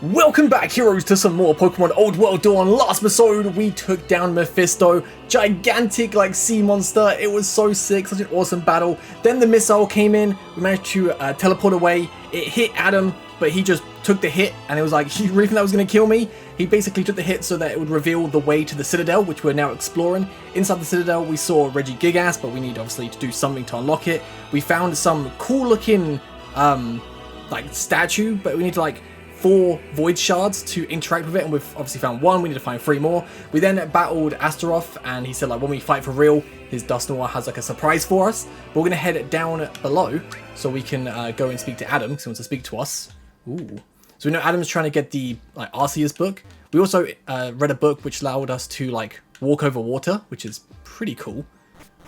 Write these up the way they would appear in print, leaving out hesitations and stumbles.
Welcome back, heroes, to some more Pokemon Old World Dawn. Last episode, we took down Mephisto, gigantic like sea monster. It was so sick, such an awesome battle. Then the missile came in, we managed to teleport away. It hit Adam, but he just took the hit, and it was like, you really think that was going to kill me? He basically took the hit so that it would reveal the way to the Citadel, which we're now exploring. Inside the Citadel, we saw Regigigas, but we need obviously to do something to unlock it. We found some cool looking like statue, but we need to like 4 void shards to interact with it, and we've obviously found 1. We need to find 3 more. We then battled Astaroth, and he said like when we fight for real, his Dusknoir has like a surprise for us. But we're gonna head down below so we can go and speak to Adam because he wants to speak to us. Ooh. So we know Adam's trying to get the like Arceus book. We also read a book which allowed us to like walk over water, which is pretty cool.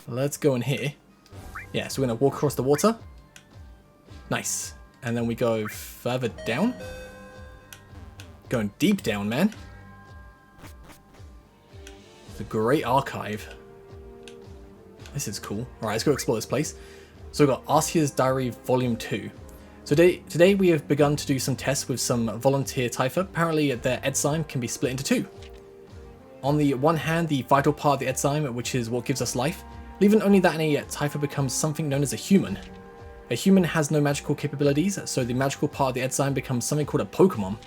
Let's go in here. Yeah, so we're gonna walk across the water. Nice. And then we go further down. Going deep down, man. The Great Archive. This is cool. Alright, let's go explore this place. So we've got Arceus Diary Volume 2. So today we have begun to do some tests with some volunteer Tifer. Apparently their enzyme can be split into 2. On the one hand, the vital part of the enzyme, which is what gives us life, leaving only that any Tifer becomes something known as a human. A human has no magical capabilities, so the magical part of the enzyme becomes something called a Pokemon.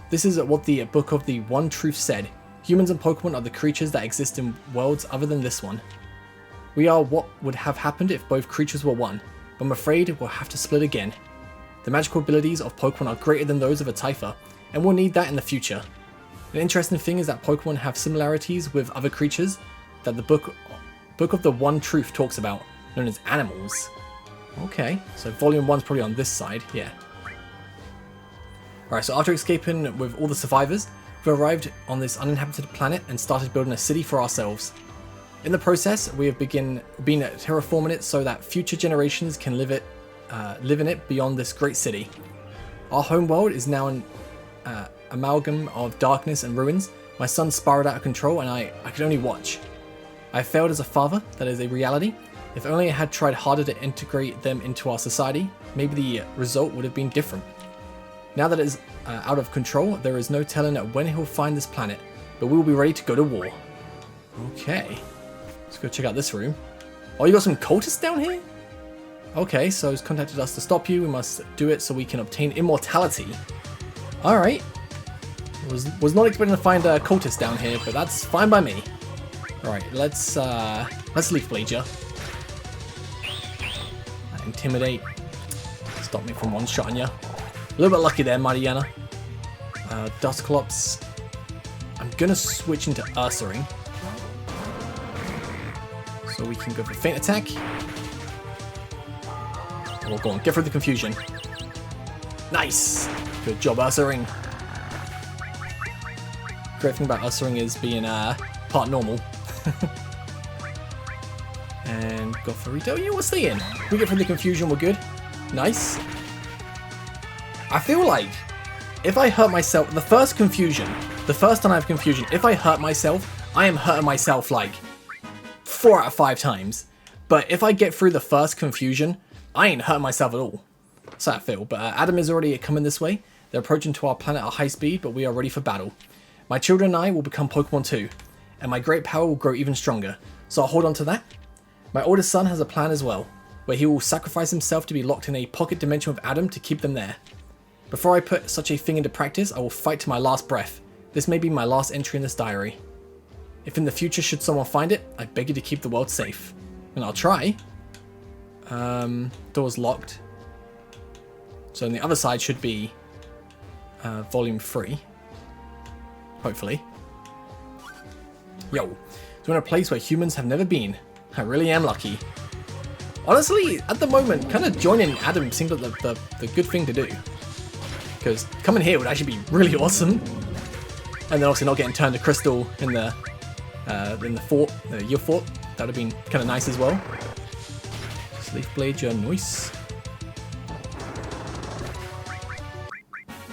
This is what the Book of the One Truth said. Humans and Pokemon are the creatures that exist in worlds other than this one. We are what would have happened if both creatures were one, but I'm afraid we'll have to split again. The magical abilities of Pokemon are greater than those of a Tifer, and we'll need that in the future. An interesting thing is that Pokemon have similarities with other creatures that the Book of the One Truth talks about, known as animals. Okay, so Volume 1's probably on this side, yeah. Alright, so after escaping with all the survivors, we've arrived on this uninhabited planet and started building a city for ourselves. In the process, we have been terraforming it so that future generations can live in it beyond this great city. Our home world is now an amalgam of darkness and ruins. My son spiraled out of control and I could only watch. I failed as a father, that is a reality. If only I had tried harder to integrate them into our society, maybe the result would have been different. Now that it is out of control, there is no telling when he'll find this planet, but we will be ready to go to war. Okay, let's go check out this room. Oh, you got some cultists down here? Okay, so he's contacted us to stop you. We must do it so we can obtain immortality. Alright. Was not expecting to find a cultist down here, but that's fine by me. Alright, let's leaf blade ya. Intimidate. Stop me from one-shotting ya. A little bit lucky there, Mariana. Dusclops. I'm gonna switch into Ursaring. So we can go for feint attack. Oh, go on, get through the confusion. Nice! Good job, Ursaring. Great thing about Ursaring is being part normal. And go for Rito. Yeah, we're staying. We get through the confusion, we're good. Nice. I feel like if I hurt myself, the first time I have confusion, if I hurt myself, I am hurting myself like 4 out of 5 times. But if I get through the first confusion, I ain't hurting myself at all. So I feel. But Adam is already coming this way. They're approaching to our planet at high speed, but we are ready for battle. My children and I will become Pokemon too, and my great power will grow even stronger. So I'll hold on to that. My oldest son has a plan as well, where he will sacrifice himself to be locked in a pocket dimension with Adam to keep them there. Before I put such a thing into practice, I will fight to my last breath. This may be my last entry in this diary. If in the future should someone find it, I beg you to keep the world safe. And I'll try. Door's locked. So on the other side should be volume 3. Hopefully. Yo. So we're in a place where humans have never been. I really am lucky. Honestly, at the moment, kind of joining Adam seems like the good thing to do. Because coming here would actually be really awesome. And then obviously not getting turned to crystal in the fort, your fort. That would have been kind of nice as well. Leaf blade, your noise.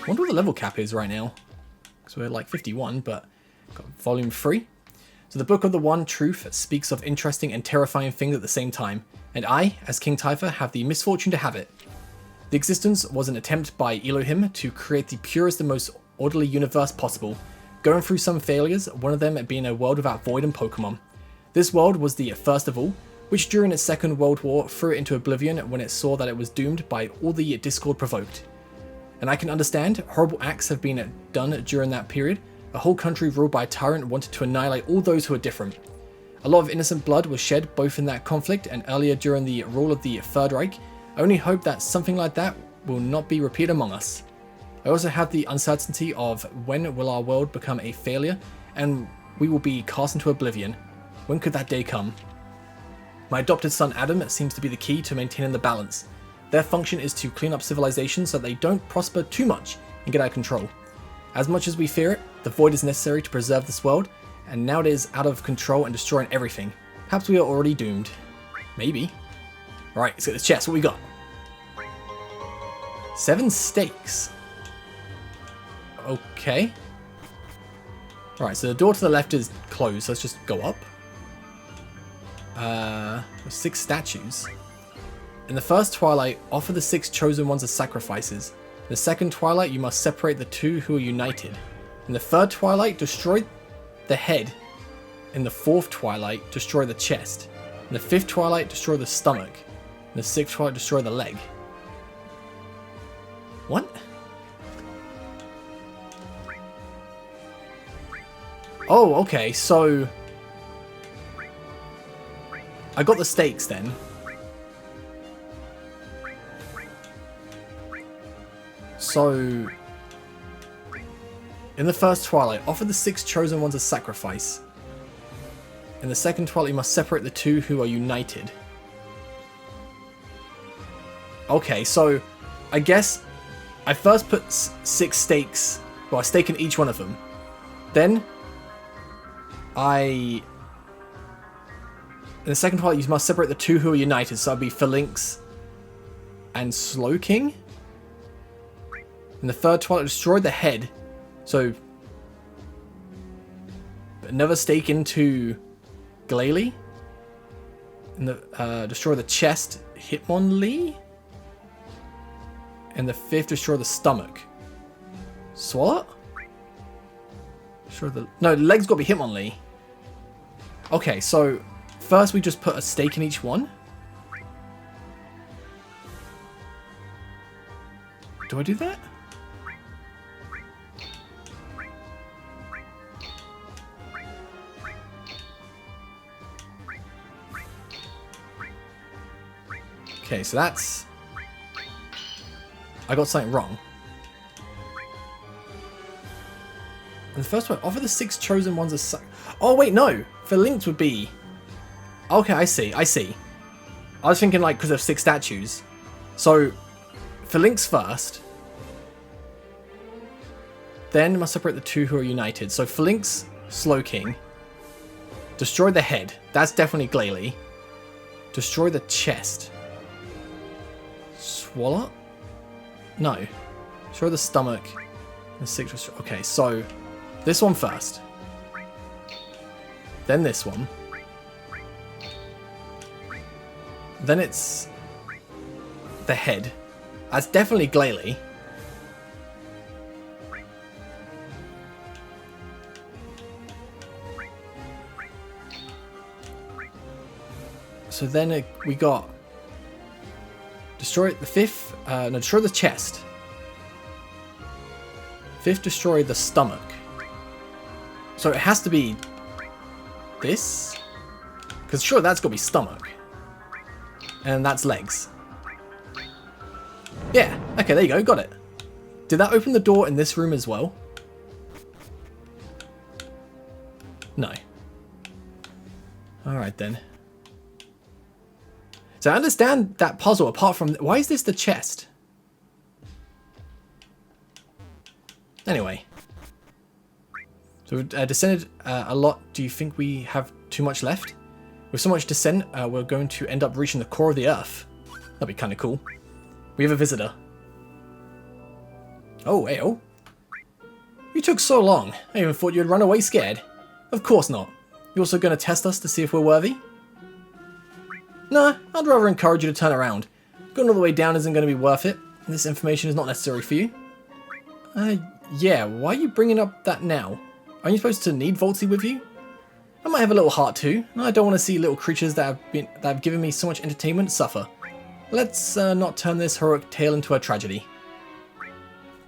Wonder what the level cap is right now. Because we're at like 51, but got volume 3. So the Book of the One Truth speaks of interesting and terrifying things at the same time, and I, as King Tifer, have the misfortune to have it. The existence was an attempt by Elohim to create the purest and most orderly universe possible, going through some failures, one of them being a world without void and Pokemon. This world was the first of all, which during its Second World War threw it into oblivion when it saw that it was doomed by all the discord provoked. And I can understand, horrible acts have been done during that period. A whole country ruled by a tyrant wanted to annihilate all those who are different. A lot of innocent blood was shed both in that conflict and earlier during the rule of the Third Reich. I only hope that something like that will not be repeated among us. I also have the uncertainty of when will our world become a failure and we will be cast into oblivion. When could that day come? My adopted son Adam seems to be the key to maintaining the balance. Their function is to clean up civilization so they don't prosper too much and get out of control. As much as we fear it, the void is necessary to preserve this world, and now it is out of control and destroying everything. Perhaps we are already doomed. Maybe. Alright, let's get this chest. What we got? 7 stakes. Okay. Alright, so the door to the left is closed, so let's just go up. 6 statues. In the first twilight, offer the 6 chosen ones as sacrifices. In the second twilight, you must separate the 2 who are united. In the third twilight, destroy the head. In the fourth twilight, destroy the chest. In the fifth twilight, destroy the stomach. In the sixth twilight, destroy the leg. What? Oh, okay, so I got the stakes then. So, in the first twilight, offer the 6 chosen ones as sacrifice. In the second twilight, you must separate the 2 who are united. Okay, so I guess I first put 6 stakes, well, a stake in each one of them. Then, in the second twilight, you must separate the 2 who are united, so that'd be Phalanx and Slowking. In the third twilight, destroy the head. So, another stake into Glalie. And destroy the chest, Hitmonlee. And the fifth, destroy the stomach. Swallow? Destroy the... No, the leg's got to be Hitmonlee. Okay, so first we just put a stake in each one. Do I do that? Okay, so that's... I got something wrong. And the first one, offer the 6 chosen ones as... Oh, wait, no! Phalanx would be... Okay, I see. I was thinking, like, because of 6 statues. So, Phalanx first. Then must separate the 2 who are united. So, Phalanx, Slowking. Destroy the head. That's definitely Glalie. Destroy the chest. Swallow? No. Destroy the stomach. The 6... Okay, so... This one first. Then this one. Then it's... the head. That's definitely Glalie. So then we got... Destroy the fifth... no, destroy the chest. Fifth, destroy the stomach. So it has to be... this? Because sure, that's got to be stomach. And that's legs. Yeah, okay, there you go, got it. Did that open the door in this room as well? No. Alright then. So I understand that puzzle apart from... Why is this the chest? Anyway. So we've descended a lot. Do you think we have too much left? With so much descent, we're going to end up reaching the core of the earth. That'd be kind of cool. We have a visitor. Oh, Ayo. You took so long. I even thought you'd run away scared. Of course not. You also going to test us to see if we're worthy? Nah, I'd rather encourage you to turn around. Going all the way down isn't going to be worth it. This information is not necessary for you. Yeah, why are you bringing up that now? Aren't you supposed to need Voltsy with you? I might have a little heart too, and I don't want to see little creatures that have given me so much entertainment suffer. Let's not turn this heroic tale into a tragedy.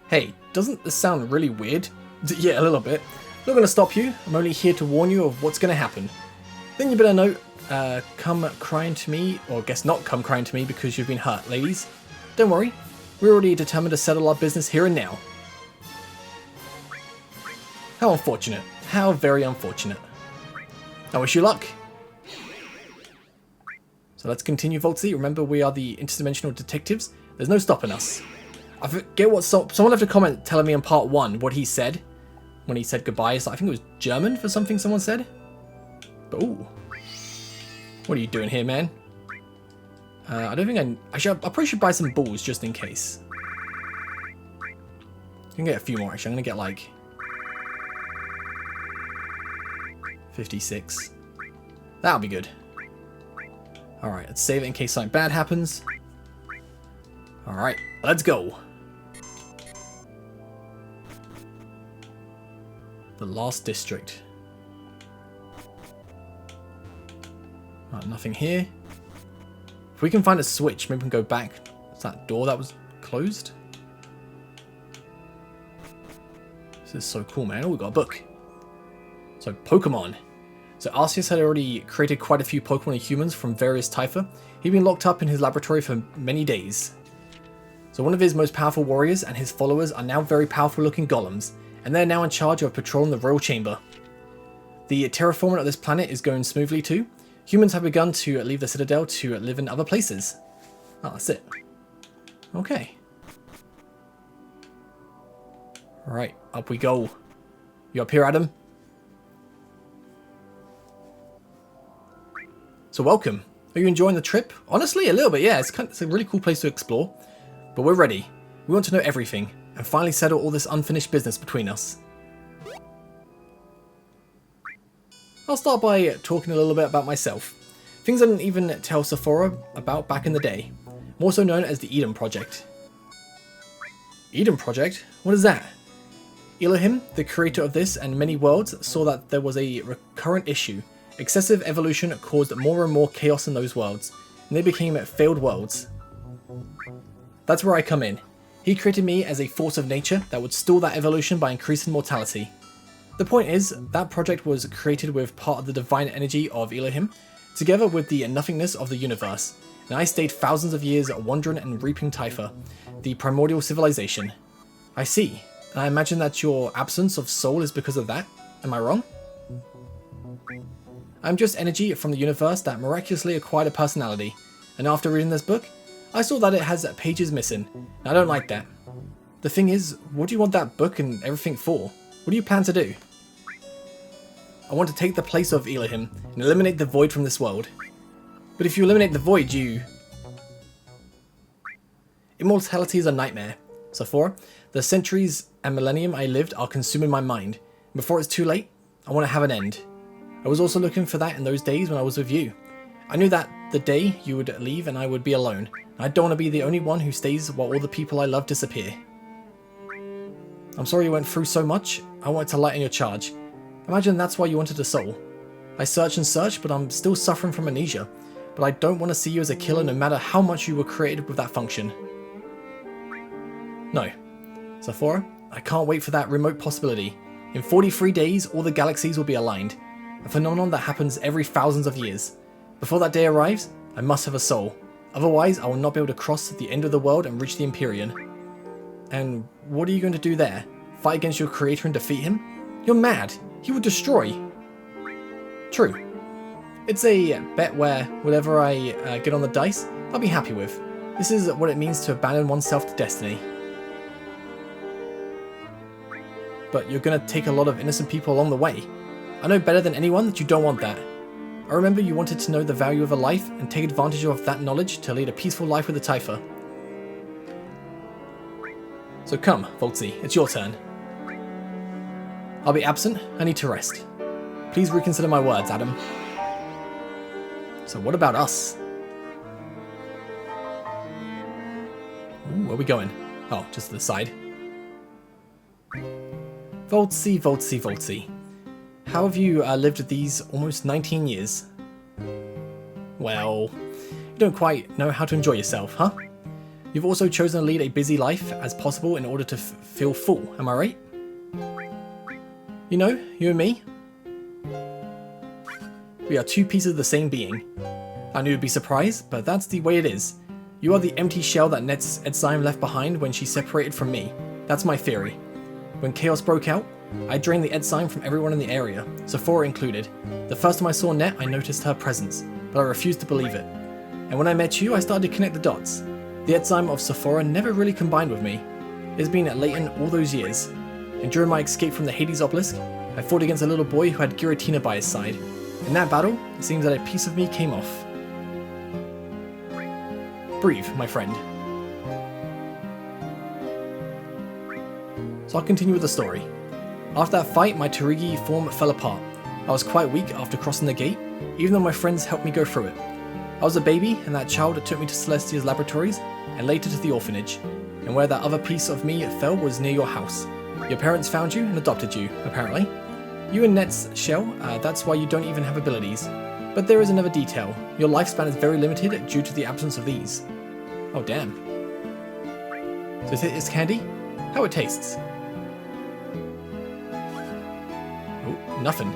Hey, doesn't this sound really weird? Yeah, a little bit. Not going to stop you, I'm only here to warn you of what's going to happen. Then you better note, come crying to me, or guess not come crying to me because you've been hurt, ladies. Don't worry, we're already determined to settle our business here and now. How unfortunate. How very unfortunate. I wish you luck. So let's continue, Voltsy. Remember, we are the interdimensional detectives. There's no stopping us. I forget what someone left a comment telling me in part 1 what he said when he said goodbye. So I think it was German for something someone said. But ooh, what are you doing here, man? I don't think I probably should buy some balls just in case. I can get a few more. Actually, I'm gonna get like 56. That'll be good. Alright, let's save it in case something bad happens. Alright, let's go. The last district. Nothing here. If we can find a switch, maybe we can go back. It's that door that was closed. This is so cool, man. Oh, we got a book. So, Pokemon. So Arceus had already created quite a few Pokemon and humans from various Tifer. He'd been locked up in his laboratory for many days. So one of his most powerful warriors and his followers are now very powerful looking golems, and they're now in charge of patrolling the Royal Chamber. The terraforming of this planet is going smoothly too. Humans have begun to leave the Citadel to live in other places. Oh, that's it. Okay. Alright, up we go. You up here, Adam? So welcome. Are you enjoying the trip? Honestly, a little bit, yeah. It's a really cool place to explore. But we're ready. We want to know everything and finally settle all this unfinished business between us. I'll start by talking a little bit about myself. Things I didn't even tell Sephora about back in the day. I'm also known as the Eden Project. Eden Project? What is that? Elohim, the creator of this and many worlds, saw that there was a recurrent issue. Excessive evolution caused more and more chaos in those worlds, and they became failed worlds. That's where I come in. He created me as a force of nature that would stall that evolution by increasing mortality. The point is, that project was created with part of the divine energy of Elohim, together with the nothingness of the universe, and I stayed thousands of years wandering and reaping Tifer, the primordial civilization. I see, and I imagine that your absence of soul is because of that. Am I wrong? I'm just energy from the universe that miraculously acquired a personality, and after reading this book, I saw that it has pages missing, and I don't like that. The thing is, what do you want that book and everything for? What do you plan to do? I want to take the place of Elohim and eliminate the void from this world. But if you eliminate the void, Immortality is a nightmare. So for the centuries and millennium I lived are consuming my mind, and before it's too late, I want to have an end. I was also looking for that in those days when I was with you. I knew that the day you would leave and I would be alone. I don't want to be the only one who stays while all the people I love disappear. I'm sorry you went through so much. I wanted to lighten your charge. Imagine that's why you wanted a soul. I search and search, but I'm still suffering from amnesia. But I don't want to see you as a killer no matter how much you were created with that function. No. Sephora, I can't wait for that remote possibility. In 43 days, all the galaxies will be aligned. A phenomenon that happens every thousands of years. Before that day arrives, I must have a soul. Otherwise, I will not be able to cross the end of the world and reach the Empyrean. And what are you going to do there? Fight against your creator and defeat him? You're mad. He would destroy. True. It's a bet where whatever I get on the dice, I'll be happy with. This is what it means to abandon oneself to destiny. But you're going to take a lot of innocent people along the way. I know better than anyone that you don't want that. I remember you wanted to know the value of a life and take advantage of that knowledge to lead a peaceful life with the Tifer. So come, Voltsy, it's your turn. I'll be absent, I need to rest. Please reconsider my words, Adam. So what about us? Ooh. where are we going? Oh, just to the side. Voltsy, Voltsy, Voltsy. How have you lived these almost 19 years? Well, you don't quite know how to enjoy yourself, huh? You've also chosen to lead a busy life as possible in order to feel full, am I right? You know, you and me, we are two pieces of the same being. I knew you'd be surprised, but that's the way it is. You are the empty shell that Net's Edzime left behind when she separated from me. That's my theory. When chaos broke out, I drained the Edzime from everyone in the area, Sephora included. The first time I saw Net, I noticed her presence, but I refused to believe it. And when I met you, I started to connect the dots. The Edzime of Sephora never really combined with me. It's been latent all those years. And during my escape from the Hades obelisk, I fought against a little boy who had Giratina by his side. In that battle, it seems that a piece of me came off. Breathe, my friend. So I'll continue with the story. After that fight, my Tarigi form fell apart. I was quite weak after crossing the gate, even though my friends helped me go through it. I was a baby, and that child took me to Celestia's laboratories, and later to the orphanage. And where that other piece of me fell was near your house. Your parents found you and adopted you, apparently. You and Net's shell, that's why you don't even have abilities. But there is another detail. Your lifespan is very limited due to the absence of these. Oh damn. So it's candy? How it tastes? Oh, nothing.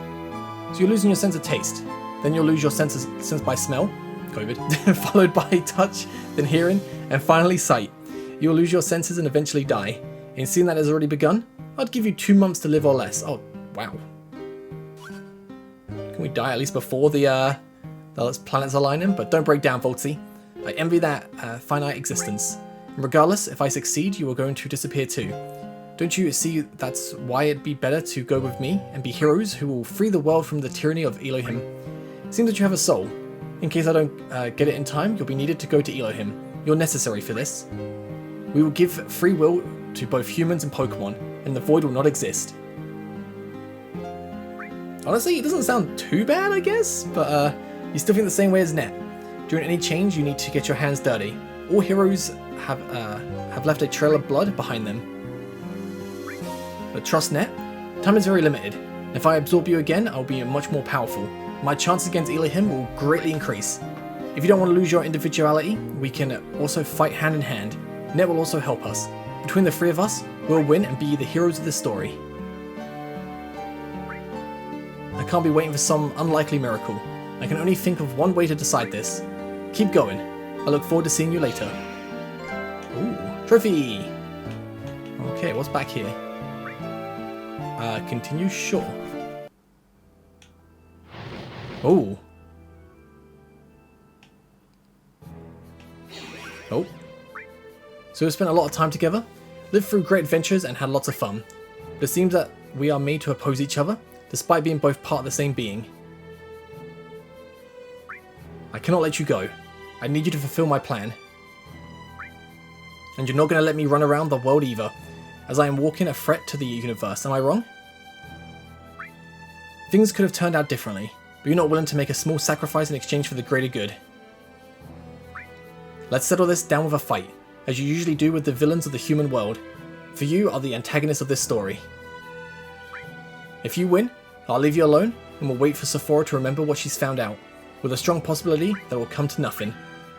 So you're losing your sense of taste. Then you'll lose your sense by smell, COVID, followed by touch, then hearing, and finally sight. You'll lose your senses and eventually die. And seeing that has already begun, I'd give you 2 months to live or less. Oh, wow. Can we die at least before the planets align? But don't break down, Voltsy. I envy that finite existence. And regardless, if I succeed, you are going to disappear too. Don't you see that's why it'd be better to go with me and be heroes who will free the world from the tyranny of Elohim? It seems that you have a soul. In case I don't get it in time, you'll be needed to go to Elohim. You're necessary for this. We will give free will to both humans and Pokemon, and the void will not exist. Honestly, it doesn't sound too bad, I guess, but you still think the same way as Net. During any change, you need to get your hands dirty. All heroes have left a trail of blood behind them. But trust Net, time is very limited. If I absorb you again, I'll be much more powerful. My chances against Elohim will greatly increase. If you don't want to lose your individuality, we can also fight hand in hand. Net will also help us. Between the three of us, we'll win and be the heroes of this story. I can't be waiting for some unlikely miracle. I can only think of one way to decide this. Keep going. I look forward to seeing you later. Ooh, trophy! Okay, what's back here? Continue? Sure. Oh. Oh. So we've spent a lot of time together, lived through great adventures and had lots of fun. But it seems that we are made to oppose each other, despite being both part of the same being. I cannot let you go. I need you to fulfill my plan. And you're not going to let me run around the world either, as I am walking a threat to the universe. Am I wrong? Things could have turned out differently, but you're not willing to make a small sacrifice in exchange for the greater good. Let's settle this down with a fight, as you usually do with the villains of the human world, for you are the antagonists of this story. If you win, I'll leave you alone, and we'll wait for Sephora to remember what she's found out, with a strong possibility that it will come to nothing.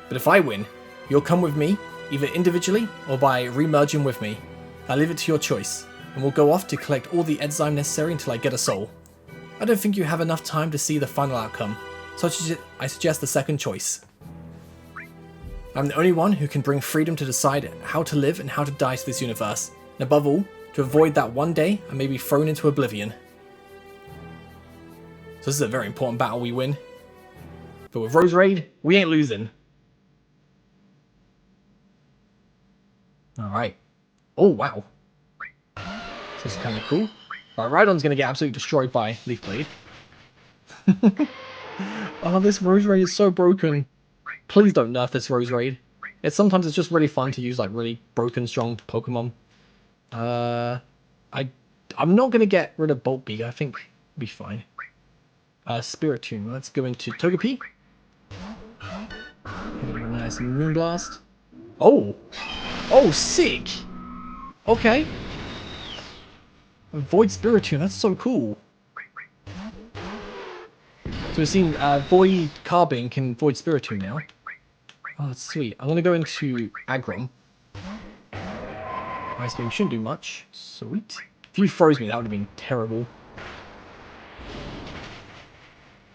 But if I win, you'll come with me, either individually or by re-merging with me. I leave it to your choice, and we'll go off to collect all the Edzime necessary until I get a soul. I don't think you have enough time to see the final outcome, so I suggest the second choice. I'm the only one who can bring freedom to decide how to live and how to die to this universe, and above all, to avoid that one day I may be thrown into oblivion. So this is a very important battle we win. But with Rose Raid, we ain't losing. Alright. Oh, wow. This is kind of cool. Right, Rhydon's going to get absolutely destroyed by Leaf Blade. Oh, this Rose Raid is so broken. Please don't nerf this Rose Raid. Sometimes it's just really fun to use like really broken, strong Pokemon. I'm not going to get rid of Bolt Beak. I think it'll be fine. Spiritomb. Let's go into Togepi. Nice Moonblast. Oh! Oh, sick! Okay. Void Spiritomb, that's so cool. So we've seen Void Carbink and Void Spiritomb now. Oh, that's sweet. I'm gonna go into Agrom. Ice Beam shouldn't do much. Sweet. If you froze me, that would have been terrible.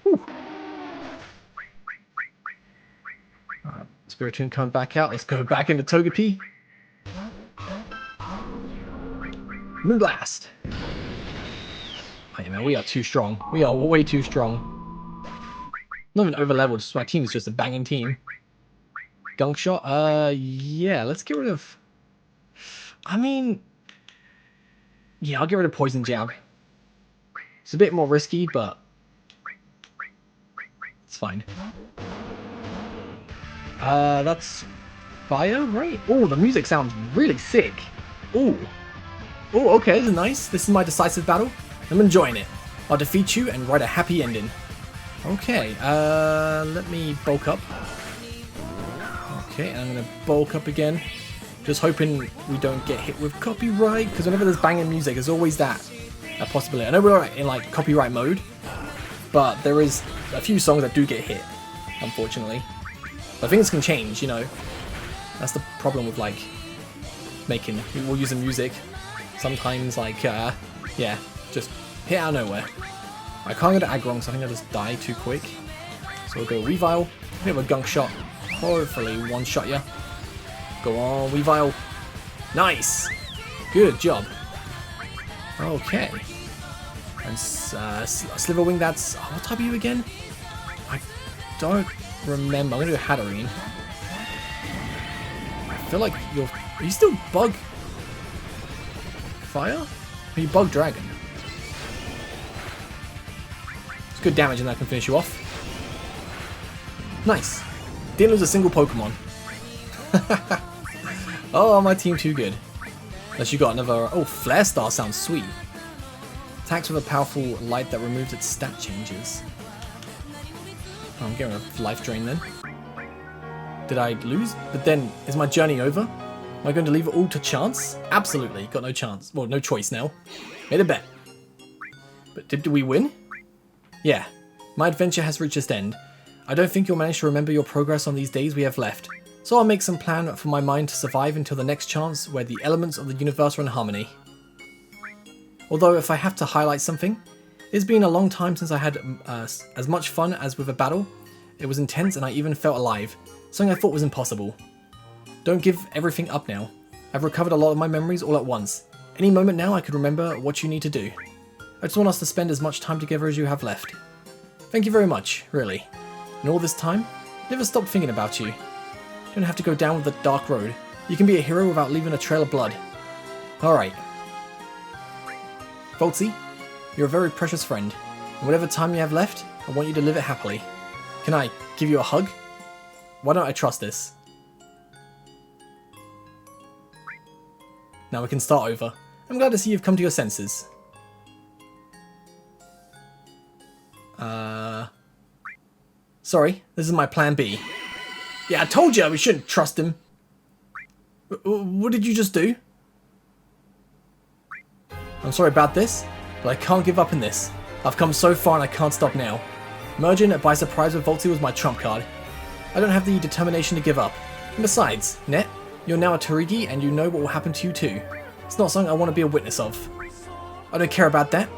Whew. Spiritomb coming back out. Let's go back into Togepi. Moonblast! Oh yeah, man, we are too strong. We are way too strong. Not even over leveled, just my team is just a banging team. Gunk Shot? Yeah, let's get rid of... I mean... Yeah, I'll get rid of Poison Jab. It's a bit more risky, but... it's fine. That's... fire, right? Oh, the music sounds really sick. Ooh. Oh, okay, this is nice. This is my decisive battle. I'm enjoying it. I'll defeat you and write a happy ending. Okay, let me bulk up. Okay, and I'm gonna bulk up again. Just hoping we don't get hit with copyright, because whenever there's banging music, there's always that possibility. I know we're in like copyright mode, but there is a few songs that do get hit, unfortunately. But things can change, you know. That's the problem with like making. We'll use the music. Sometimes like yeah, just hit out of nowhere. I can't go to Agron, so I think I'll just die too quick. So we'll go Weavile, bit of a Gunk Shot, hopefully one shot ya. Go on, Weavile. Nice! Good job. Okay. And Sliverwing, that's... oh, what type are you again? I don't remember. I'm gonna go Hatterene. I feel like you're... are you still Bug... Fire? Are you Bug Dragon? It's good damage and that can finish you off. Nice. Didn't lose a single Pokemon. Oh, my team too good. Unless you got another... oh, Flare Star sounds sweet. Attacks with a powerful light that removes its stat changes. Oh, I'm getting a life drain then. Did I lose? But then, is my journey over? Am I going to leave it all to chance? Absolutely. Got no chance. Well, no choice now. Made a bet. But did we win? Yeah. My adventure has reached its end. I don't think you'll manage to remember your progress on these days we have left. So I'll make some plan for my mind to survive until the next chance where the elements of the universe are in harmony. Although if I have to highlight something, it's been a long time since I had as much fun as with a battle. It was intense and I even felt alive, something I thought was impossible. Don't give everything up now. I've recovered a lot of my memories all at once. Any moment now I could remember what you need to do. I just want us to spend as much time together as you have left. Thank you very much, really. In all this time, never stopped thinking about you. You don't have to go down with the dark road. You can be a hero without leaving a trail of blood. Alright. Voltsy, you're a very precious friend. And whatever time you have left, I want you to live it happily. Can I give you a hug? Why don't I trust this? Now we can start over. I'm glad to see you've come to your senses. Sorry, this is my plan B. Yeah, I told you we shouldn't trust him. What did you just do? I'm sorry about this, but I can't give up in this. I've come so far and I can't stop now. Merging by surprise with Voltsy was my trump card. I don't have the determination to give up. And besides, Net, you're now a Tarigi and you know what will happen to you too. It's not something I want to be a witness of. I don't care about that.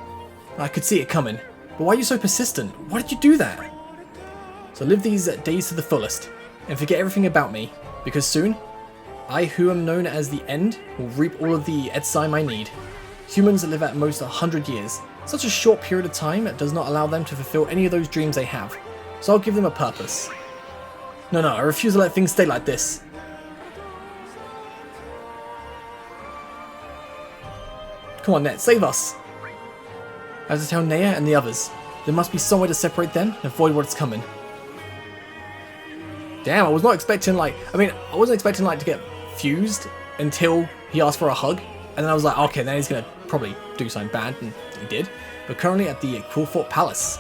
I could see it coming. But why are you so persistent? Why did you do that? So live these days to the fullest, and forget everything about me, because soon, I who am known as the End will reap all of the Etsime I need. Humans live at most 100 years. Such a short period of time does not allow them to fulfill any of those dreams they have, so I'll give them a purpose. No, I refuse to let things stay like this. Come on, Net, save us! I have to tell Nea and the others. There must be some way to separate them and avoid what's coming. Damn, I was not expecting I wasn't expecting to get fused until he asked for a hug. And then I was like, okay, then he's going to probably do something bad, and he did. But currently at the Crawford Palace.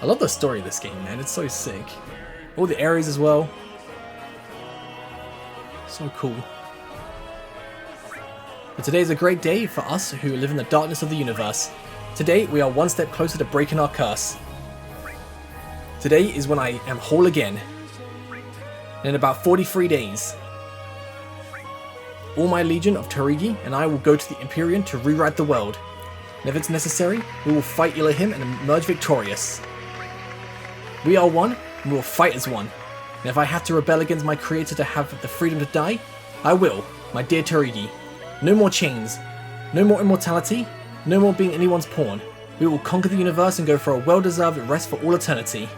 I love the story of this game, man. It's so sick. All the areas as well. So cool. But today is a great day for us who live in the darkness of the universe. Today we are one step closer to breaking our curse. Today is when I am whole again. And in about 43 days, all my legion of Tarigi and I will go to the Empyrean to rewrite the world. And if it's necessary, we will fight Elohim and emerge victorious. We are one, and we will fight as one. And if I have to rebel against my creator to have the freedom to die, I will, my dear Tarigi. No more chains, no more immortality, no more being anyone's pawn. We will conquer the universe and go for a well-deserved rest for all eternity.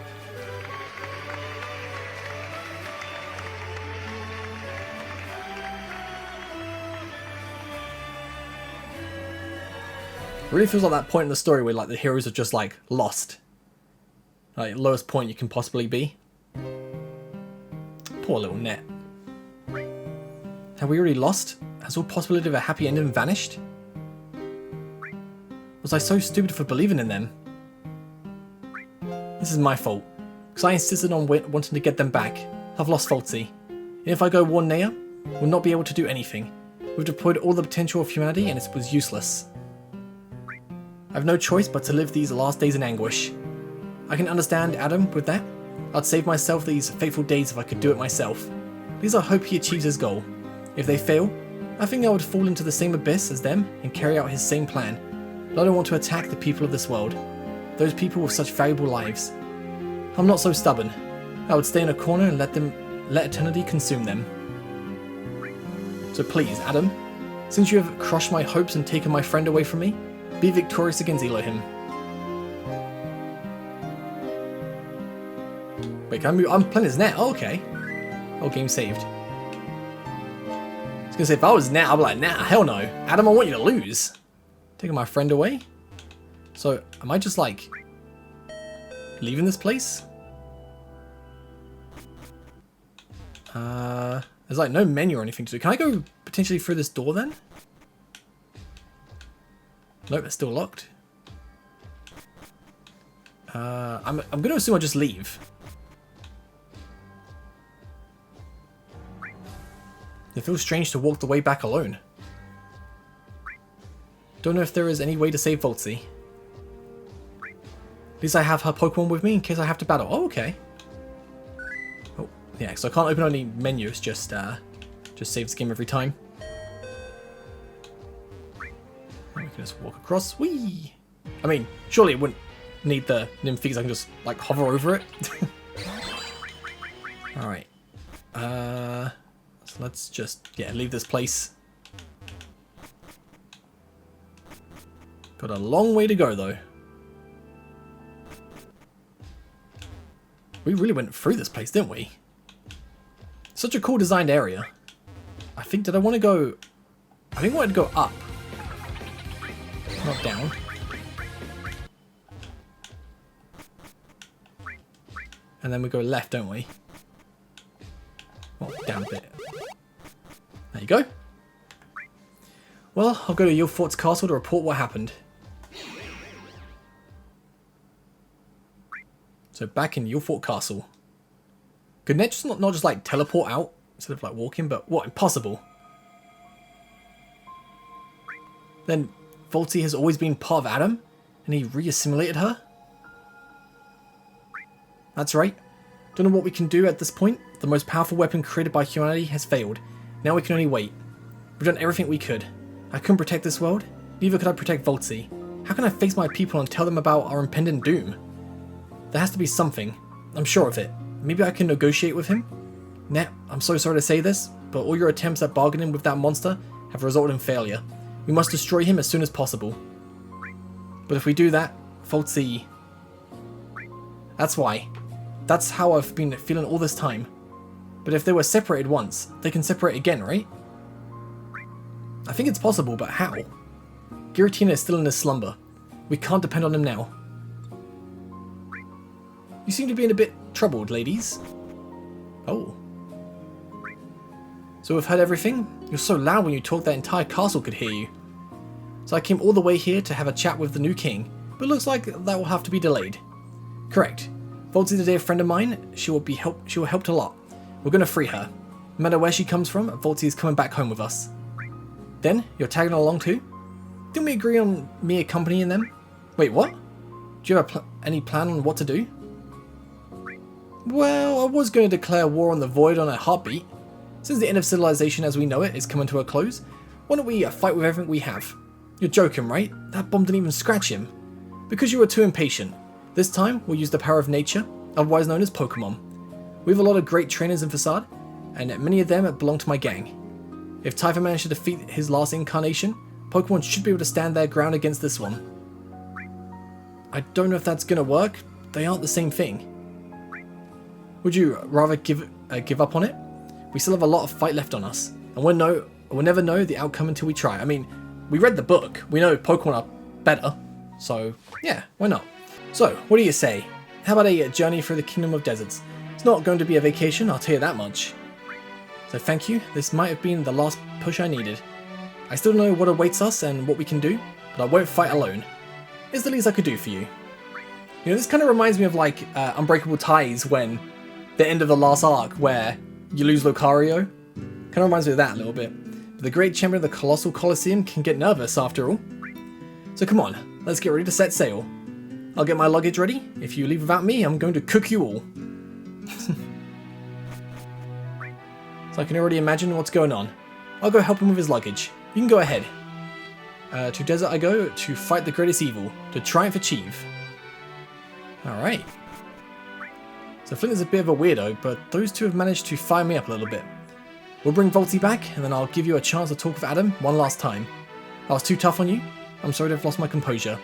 It really feels like that point in the story where like the heroes are just like lost. Like lowest point you can possibly be. Poor little Net. Have we already lost? Has all possibility of a happy ending vanished? Was I so stupid for believing in them? This is my fault, because I insisted on wanting to get them back. I've lost Faulty. And if I go one Nea, we'll not be able to do anything. We've deployed all the potential of humanity and it was useless. I have no choice but to live these last days in anguish. I can understand Adam with that. I'd save myself these fateful days if I could do it myself. At least I hope he achieves his goal. If they fail, I think I would fall into the same abyss as them and carry out his same plan. But I don't want to attack the people of this world. Those people with such valuable lives. I'm not so stubborn. I would stay in a corner and let eternity consume them. So please, Adam, since you have crushed my hopes and taken my friend away from me, be victorious against Elohim. Wait, can I move? I'm playing as Net. Oh, okay. Oh, game saved. I was gonna say, if I was Net, I'd be like, nah, hell no. Adam, I want you to lose. Taking my friend away? So, am I just like leaving this place? There's like no menu or anything to do. Can I go potentially through this door then? Nope, it's still locked. I'm gonna assume I just leave. It feels strange to walk the way back alone. Don't know if there is any way to save Voltzy. At least I have her Pokemon with me in case I have to battle. Oh, okay. Oh, yeah, so I can't open any menus, just saves the game every time. And we can just walk across. Whee! I mean, surely it wouldn't need the Nymphies. I can just, like, hover over it. Alright. So let's just, yeah, leave this place. Got a long way to go, though. We really went through this place, didn't we? Such a cool designed area. I think, did I want to go... I think I wanted to go up. Not down. And then we go left, don't we? Oh, down a bit. There you go. Well, I'll go to Yilfort's castle to report what happened. So back in Yilfort Castle. Could Net just not just like teleport out instead of like walking, but what, impossible? Then Voltzy has always been part of Adam and he re-assimilated her? That's right. Don't know what we can do at this point. The most powerful weapon created by humanity has failed. Now we can only wait. We've done everything we could. I couldn't protect this world. Neither could I protect Voltzy. How can I face my people and tell them about our impending doom? There has to be something. I'm sure of it. Maybe I can negotiate with him? Net, I'm so sorry to say this, but all your attempts at bargaining with that monster have resulted in failure. We must destroy him as soon as possible. But if we do that, Voltzy... That's why. That's how I've been feeling all this time. But if they were separated once, they can separate again, right? I think it's possible, but how? Giratina is still in his slumber. We can't depend on him now. You seem to be in a bit troubled, ladies. Oh. So we've heard everything? You're so loud when you talk that entire castle could hear you. So I came all the way here to have a chat with the new king, but it looks like that will have to be delayed. Correct. Volty's a dear friend of mine. She will help a lot. We're going to free her. No matter where she comes from, Volty is coming back home with us. Then, you're tagging along too? Didn't we agree on me accompanying them? Wait, what? Do you have any plan on what to do? Well, I was going to declare war on the Void on a heartbeat. Since the end of civilization as we know it is coming to a close, why don't we fight with everything we have? You're joking, right? That bomb didn't even scratch him. Because you were too impatient. This time, we'll use the power of nature, otherwise known as Pokemon. We have a lot of great trainers in Facade, and many of them belong to my gang. If Tifer managed to defeat his last incarnation, Pokemon should be able to stand their ground against this one. I don't know if that's gonna work. They aren't the same thing. Would you rather give up on it? We still have a lot of fight left on us, and we'll never know the outcome until we try. I mean, we read the book. We know Pokemon are better, so yeah, why not? So, what do you say? How about a journey through the Kingdom of Deserts? It's not going to be a vacation, I'll tell you that much. So thank you, this might have been the last push I needed. I still don't know what awaits us and what we can do, but I won't fight alone. It's the least I could do for you. You know, this kind of reminds me of like Unbreakable Ties when the end of the last arc where you lose Lucario. Kind of reminds me of that a little bit. But the great champion of the Colossal Colosseum can get nervous after all. So come on, let's get ready to set sail. I'll get my luggage ready. If you leave without me, I'm going to cook you all. So I can already imagine what's going on. I'll go help him with his luggage. You can go ahead. To desert I go, to fight the greatest evil, to triumph achieve. Alright. So Flint is a bit of a weirdo, but those two have managed to fire me up a little bit. We'll bring Volty back, and then I'll give you a chance to talk with Adam one last time. I was too tough on you. I'm sorry to have lost my composure.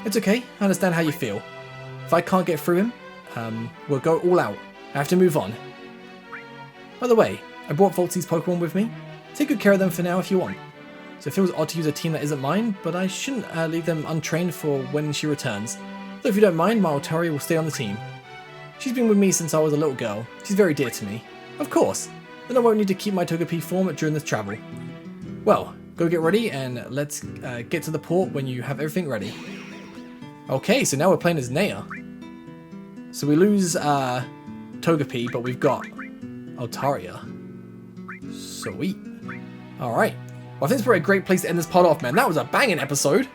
It's okay, I understand how you feel. If I can't get through him, we'll go all out. I have to move on. By the way, I brought Volty's Pokemon with me. Take good care of them for now if you want. So it feels odd to use a team that isn't mine, but I shouldn't leave them untrained for when she returns. So if you don't mind, my Altaria will stay on the team. She's been with me since I was a little girl. She's very dear to me. Of course. Then I won't need to keep my Togepi form during this travel. Well, go get ready and let's get to the port when you have everything ready. Okay, so now we're playing as Nea. So we lose Togepi, but we've got Altaria. Sweet. Alright. Well, I think it's probably a great place to end this part off, man. That was a banging episode.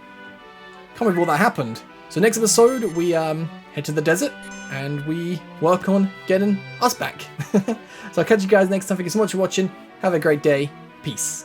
Can't believe all that happened. So next episode, we head to the desert and we work on getting us back. So I'll catch you guys next time. Thank you so much for watching. Have a great day. Peace.